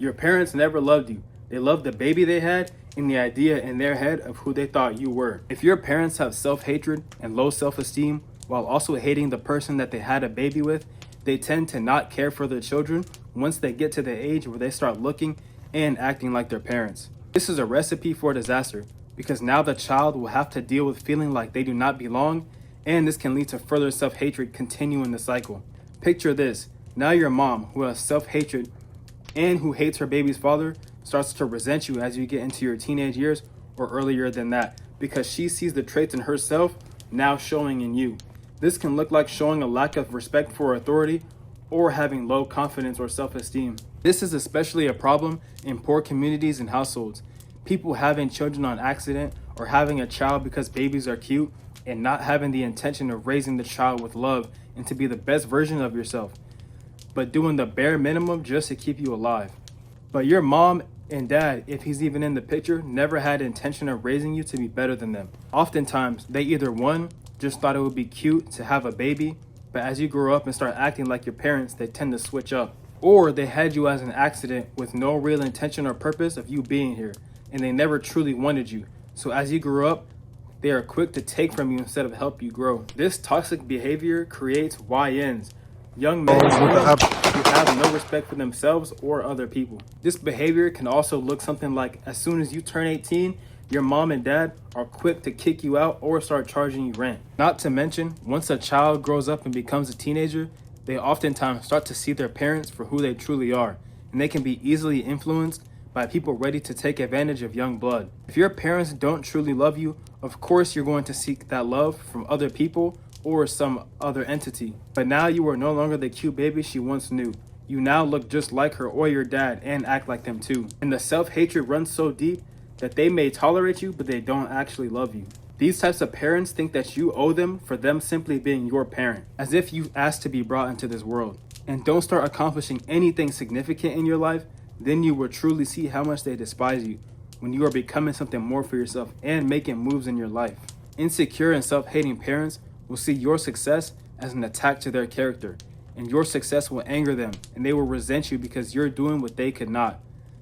Your parents never loved you. They loved the baby they had and the idea in their head of who they thought you were. If your parents have self-hatred and low self-esteem while also hating the person that they had a baby with, they tend to not care for their children once they get to the age where they start looking and acting like their parents. This is a recipe for disaster because now the child will have to deal with feeling like they do not belong, and this can lead to further self-hatred continuing the cycle. Picture this: now your mom, who has self-hatred and who hates her baby's father, starts to resent you as you get into your teenage years or earlier than that because she sees the traits in herself now showing in you. This can look like showing a lack of respect for authority or having low confidence or self-esteem. This is especially a problem in poor communities and households. People having children on accident or having a child because babies are cute and not having the intention of raising the child with love and to be the best version of yourself, but doing the bare minimum just to keep you alive. But your mom and dad, if he's even in the picture, never had intention of raising you to be better than them. Oftentimes, they either one, just thought it would be cute to have a baby, but as you grow up and start acting like your parents, they tend to switch up. Or they had you as an accident with no real intention or purpose of you being here, and they never truly wanted you. So as you grew up, they are quick to take from you instead of help you grow. This toxic behavior creates YNs, young men who have no respect for themselves or other people. This behavior can also look something like, as soon as you turn 18, your mom and dad are quick to kick you out or start charging you rent. Not to mention, once a child grows up and becomes a teenager, they oftentimes start to see their parents for who they truly are, and they can be easily influenced by people ready to take advantage of young blood. If your parents don't truly love you, of course you're going to seek that love from other people or some other entity. But now you are no longer the cute baby she once knew. You now look just like her or your dad and act like them too. And the self-hatred runs so deep that they may tolerate you, but they don't actually love you. These types of parents think that you owe them for them simply being your parent, as if you asked to be brought into this world. And don't start accomplishing anything significant in your life, then you will truly see how much they despise you when you are becoming something more for yourself and making moves in your life. Insecure and self-hating parents will see your success as an attack to their character, and your success will anger them, and they will resent you because you're doing what they could not.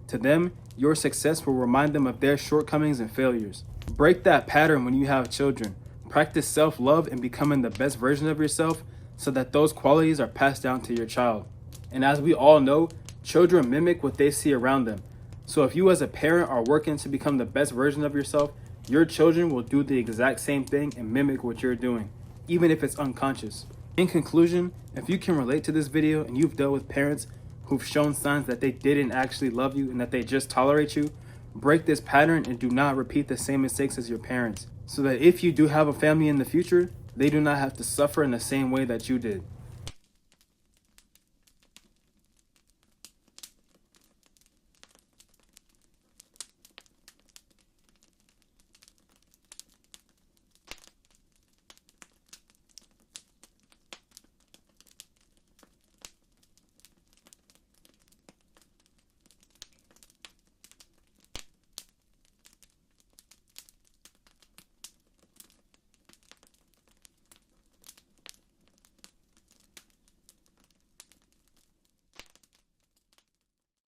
To them, your success will remind them of their shortcomings and failures. Break that pattern when you have children. Practice self-love and becoming the best version of yourself so that those qualities are passed down to your child. And as we all know, children mimic what they see around them. So if you as a parent are working to become the best version of yourself, your children will do the exact same thing and mimic what you're doing, even if it's unconscious. In conclusion, if you can relate to this video and you've dealt with parents who've shown signs that they didn't actually love you and that they just tolerate you, break this pattern and do not repeat the same mistakes as your parents, so that if you do have a family in the future, they do not have to suffer in the same way that you did.